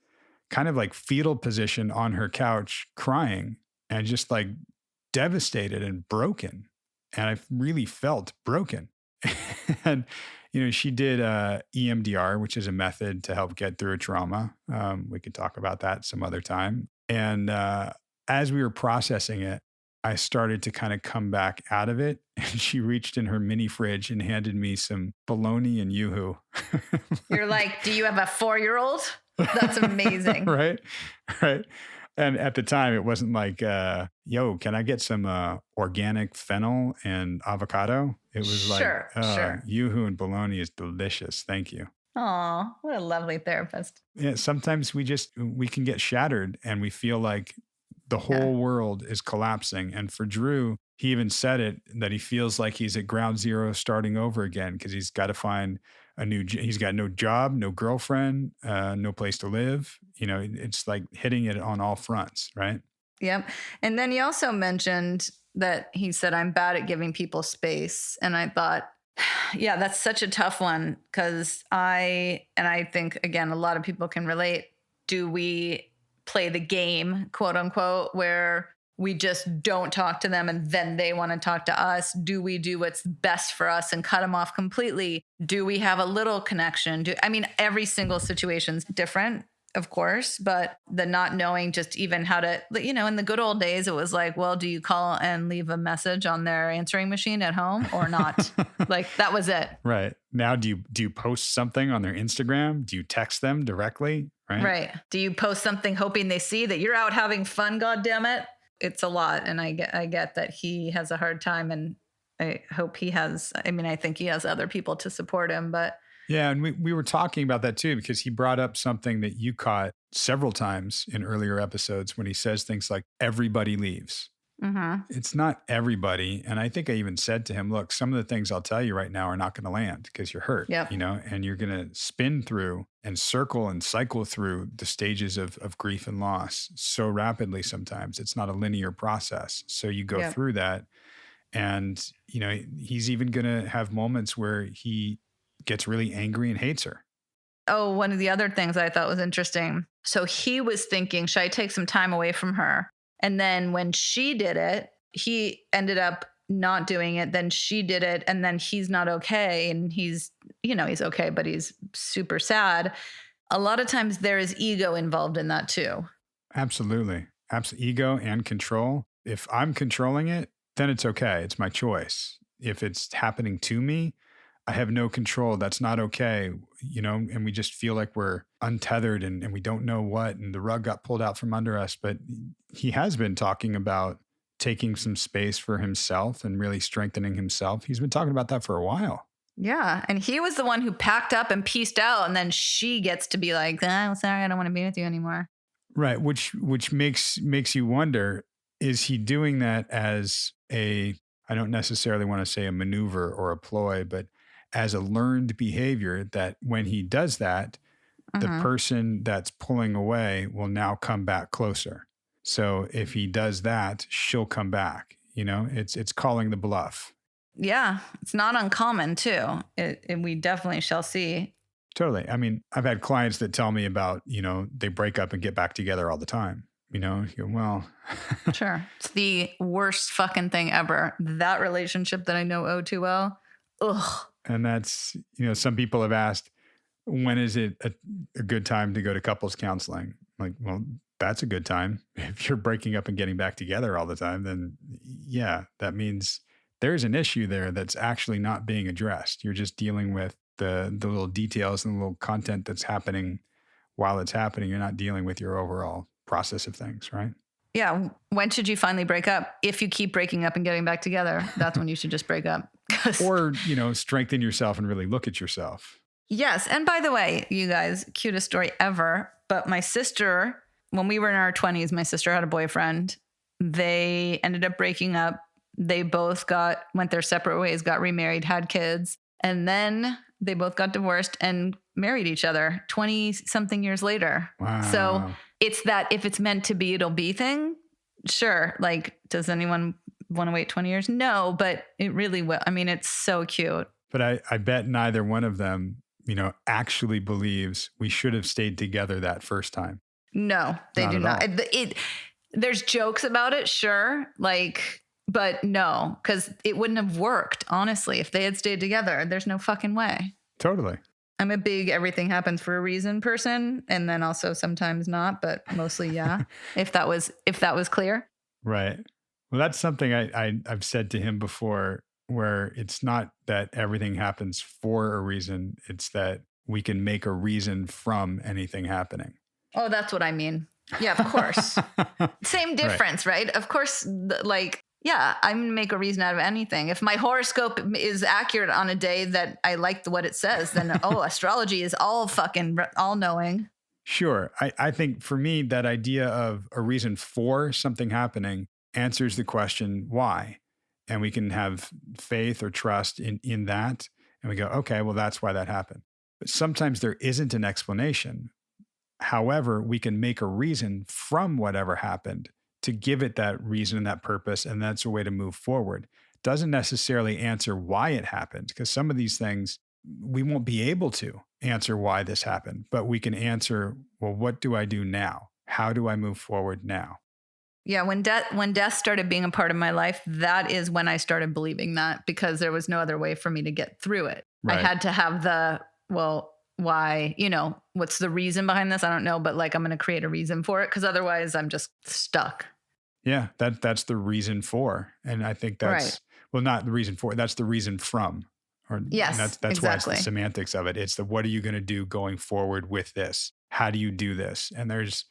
kind of like fetal position on her couch crying and just like devastated and broken. And I really felt broken. And, she did EMDR, which is a method to help get through a trauma. We could talk about that some other time. And as we were processing it, I started to kind of come back out of it. And she reached in her mini fridge and handed me some bologna and Yoo-hoo. You're like, do you have a 4-year-old? That's amazing. Right. And at the time, it wasn't like, yo, can I get some organic fennel and avocado? It was sure. Yoo-hoo and bologna is delicious. Thank you. Aw, what a lovely therapist. Yeah, sometimes we can get shattered and we feel like the whole world is collapsing. And for Drew, he even said it, that he feels like he's at ground zero starting over again because he's got to find he's got no job, no girlfriend, no place to live. It's like hitting it on all fronts, right? Yep. And then he also mentioned that he said, I'm bad at giving people space. And I thought, yeah, that's such a tough one because I think, again, a lot of people can relate. Do we play the game, quote unquote, where we just don't talk to them and then they want to talk to us? Do we do what's best for us and cut them off completely? Do we have a little connection? Every single situation's different, of course, but the not knowing just even how to, in the good old days, it was like, well, do you call and leave a message on their answering machine at home or not? Like that was it. Right. Now, do you post something on their Instagram? Do you text them directly? Right. Do you post something hoping they see that you're out having fun? God damn it. It's a lot. And I get that he has a hard time, and I hope he has, I think he has other people to support him, but. Yeah. And we were talking about that too, because he brought up something that you caught several times in earlier episodes when he says things like everybody leaves. Mm-hmm. It's not everybody. And I think I even said to him, look, some of the things I'll tell you right now are not going to land because you're hurt, Yep. And you're going to spin through and circle and cycle through the stages of grief and loss so rapidly sometimes. It's not a linear process. So you go through that. And, he's even going to have moments where he gets really angry and hates her. Oh, one of the other things I thought was interesting. So he was thinking, should I take some time away from her? And then when she did it, he ended up not doing it. Then she did it. And then he's not okay. And he's okay, but he's super sad. A lot of times there is ego involved in that too. Absolutely. Ego and control. If I'm controlling it, then it's okay. It's my choice. If it's happening to me, I have no control. That's not okay. And we just feel like we're untethered and we don't know what, and the rug got pulled out from under us. But he has been talking about taking some space for himself and really strengthening himself. He's been talking about that for a while. Yeah. And he was the one who packed up and pieced out. And then she gets to be like, I'm sorry, I don't want to be with you anymore. Right. Which makes you wonder, is he doing that as I don't necessarily want to say a maneuver or a ploy, but as a learned behavior that when he does that, the person that's pulling away will now come back closer. So if he does that, she'll come back. It's calling the bluff. Yeah, it's not uncommon too. We definitely shall see. Totally. I've had clients that tell me about, they break up and get back together all the time. You go, well, sure. It's the worst fucking thing ever. That relationship that I know oh too well. Ugh. And that's, some people have asked, when is it a good time to go to couples counseling? Like, well, that's a good time. If you're breaking up and getting back together all the time, then yeah, that means there's an issue there that's actually not being addressed. You're just dealing with the little details and the little content that's happening while it's happening. You're not dealing with your overall process of things, right? Yeah. When should you finally break up? If you keep breaking up and getting back together, that's when you should just break up. Or, strengthen yourself and really look at yourself. Yes. And by the way, you guys, cutest story ever. But my sister, when we were in our 20s, my sister had a boyfriend. They ended up breaking up. They both went their separate ways, got remarried, had kids. And then they both got divorced and married each other 20 something years later. Wow. So it's that if it's meant to be, it'll be thing. Sure. Like, does anyone want to wait 20 years? No, but it really will. It's so cute. But I bet neither one of them, actually believes we should have stayed together that first time. No, they do not. There's jokes about it. Sure. But no, because it wouldn't have worked, honestly. If they had stayed together, there's no fucking way. Totally. I'm a big everything happens for a reason person. And then also sometimes not, but mostly, yeah. if that was clear. Right. Well, that's something I've said to him before, where it's not that everything happens for a reason. It's that we can make a reason from anything happening. Oh, that's what I mean. Yeah, of course. Same difference, right? Of course, yeah, I'm going to make a reason out of anything. If my horoscope is accurate on a day that I like what it says, then, astrology is all fucking all-knowing. Sure. I think for me, that idea of a reason for something happening answers the question, why? And we can have faith or trust in that. And we go, okay, well, that's why that happened. But sometimes there isn't an explanation. However, we can make a reason from whatever happened to give it that reason and that purpose. And that's a way to move forward. Doesn't necessarily answer why it happened, because some of these things we won't be able to answer why this happened, but we can answer, well, what do I do now? How do I move forward now? Yeah, when death started being a part of my life, that is when I started believing that, because there was no other way for me to get through it. Right. I had to have why, what's the reason behind this? I don't know, but like I'm going to create a reason for it, because otherwise I'm just stuck. Yeah, that's the reason for. And I think Right. well, not the reason for, that's the reason from. Yes, And that's why it's exactly. the semantics of it. It's the, what are you going to do going forward with this? How do you do this? And there's,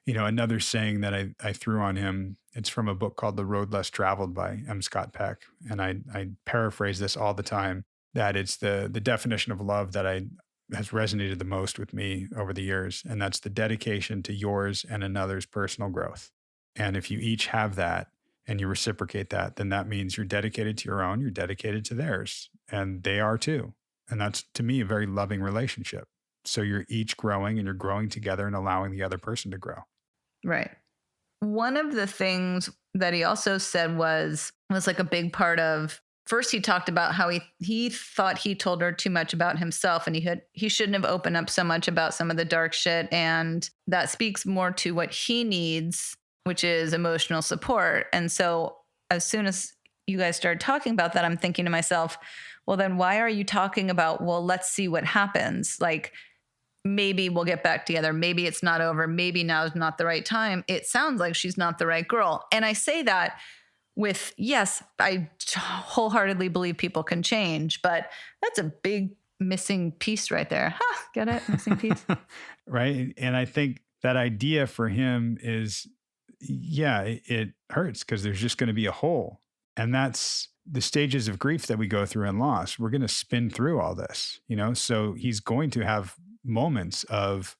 another saying that I threw on him. It's from a book called The Road Less Traveled by M. Scott Peck. And I paraphrase this all the time, that it's the definition of love that has resonated the most with me over the years. And that's the dedication to yours and another's personal growth. And if you each have that and you reciprocate that, then that means you're dedicated to your own, you're dedicated to theirs, and they are too. And that's, to me, a very loving relationship. So you're each growing and you're growing together and allowing the other person to grow. Right. One of the things that he also said was like a big part of, first he talked about how he thought he told her too much about himself, and he shouldn't have opened up so much about some of the dark shit. And that speaks more to what he needs, which is emotional support. And so as soon as you guys started talking about that, I'm thinking to myself, well, then why are you talking about, well, let's see what happens? Like, maybe we'll get back together. Maybe it's not over. Maybe now's not the right time. It sounds like she's not the right girl. And I say that with, yes, I wholeheartedly believe people can change, but that's a big missing piece right there. Get it? Missing piece. Right. And I think that idea for him is, yeah, it hurts because there's just going to be a hole. And that's the stages of grief that we go through in loss. We're going to spin through all this, so he's going to have moments of,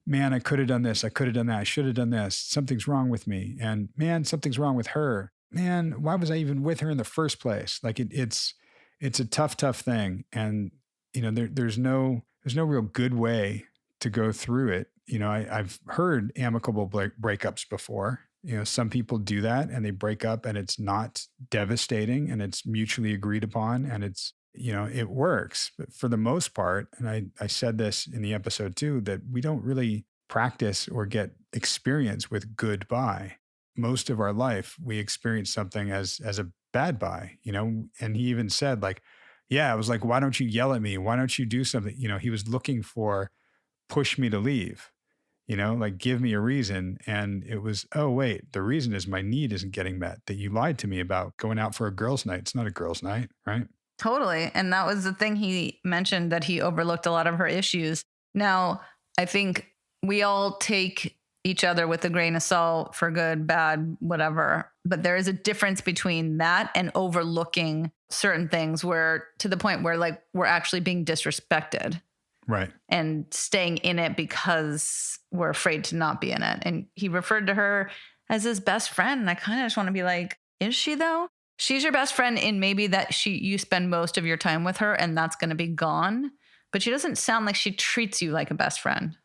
man, I could have done this. I could have done that. I should have done this. Something's wrong with me. And man, something's wrong with her. Man, why was I even with her in the first place? Like it's a tough thing. And, there's no real good way to go through it. I've heard amicable breakups before. Some people do that and they break up and it's not devastating and it's mutually agreed upon and it's, it works. But for the most part, and I said this in the episode too, that we don't really practice or get experience with goodbye. Most of our life, we experience something as a bad bye, and he even said like, yeah, I was like, why don't you yell at me? Why don't you do something? He was looking for push me to leave. Like give me a reason. And it was, oh, wait, the reason is my need isn't getting met, that you lied to me about going out for a girls' night. It's not a girls' night, right? Totally. And that was the thing he mentioned, that he overlooked a lot of her issues. Now, I think we all take each other with a grain of salt for good, bad, whatever. But there is a difference between that and overlooking certain things, where to the point where like we're actually being disrespected. Right. And staying in it because we're afraid to not be in it. And he referred to her as his best friend. And I kind of just want to be like, is she though? She's your best friend in maybe that you spend most of your time with her and that's going to be gone. But she doesn't sound like she treats you like a best friend.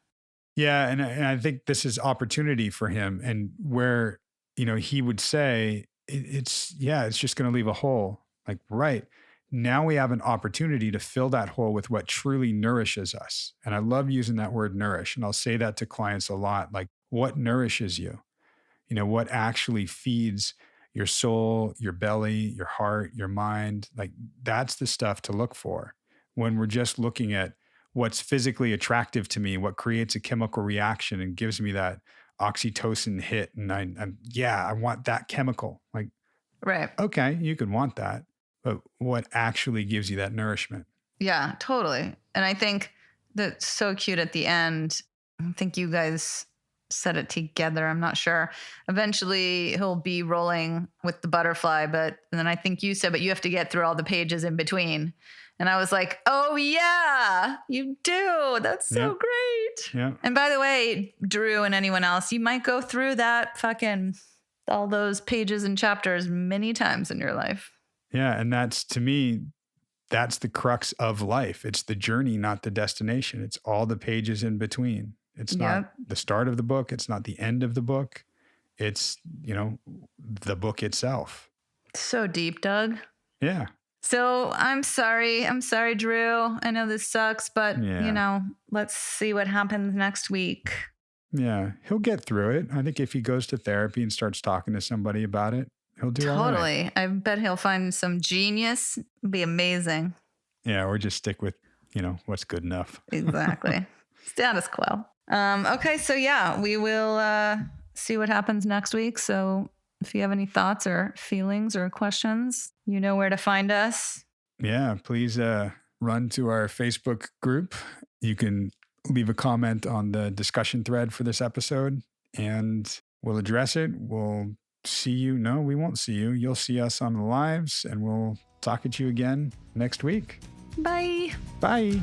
Yeah. And I think this is opportunity for him, and where, he would say it's just going to leave a hole. Like, right. Now we have an opportunity to fill that hole with what truly nourishes us. And I love using that word nourish. And I'll say that to clients a lot, like what nourishes you? What actually feeds your soul, your belly, your heart, your mind? Like that's the stuff to look for when we're just looking at what's physically attractive to me, what creates a chemical reaction and gives me that oxytocin hit. And I want that chemical. Like, right. Okay, you can want that. But what actually gives you that nourishment? Yeah, totally. And I think that's so cute at the end. I think you guys said it together. I'm not sure. Eventually he'll be rolling with the butterfly, and then I think you said, but you have to get through all the pages in between. And I was like, oh yeah, you do. That's so great. Yeah. And by the way, Drew and anyone else, you might go through that fucking all those pages and chapters many times in your life. Yeah. And that's, to me, that's the crux of life. It's the journey, not the destination. It's all the pages in between. It's not the start of the book. It's not the end of the book. It's, the book itself. So deep, Doug. Yeah. So I'm sorry. Drew. I know this sucks, but let's see what happens next week. Yeah, he'll get through it. I think if he goes to therapy and starts talking to somebody about it, he'll do all right. Totally. I bet he'll find some genius. It'd be amazing. Yeah, or just stick with, what's good enough. Exactly. Status quo. Okay, so yeah, we will see what happens next week. So if you have any thoughts or feelings or questions, you know where to find us. Yeah, please run to our Facebook group. You can leave a comment on the discussion thread for this episode and we'll address it. We'll see you. No, we won't see you. You'll see us on the lives and we'll talk at you again next week. Bye. Bye.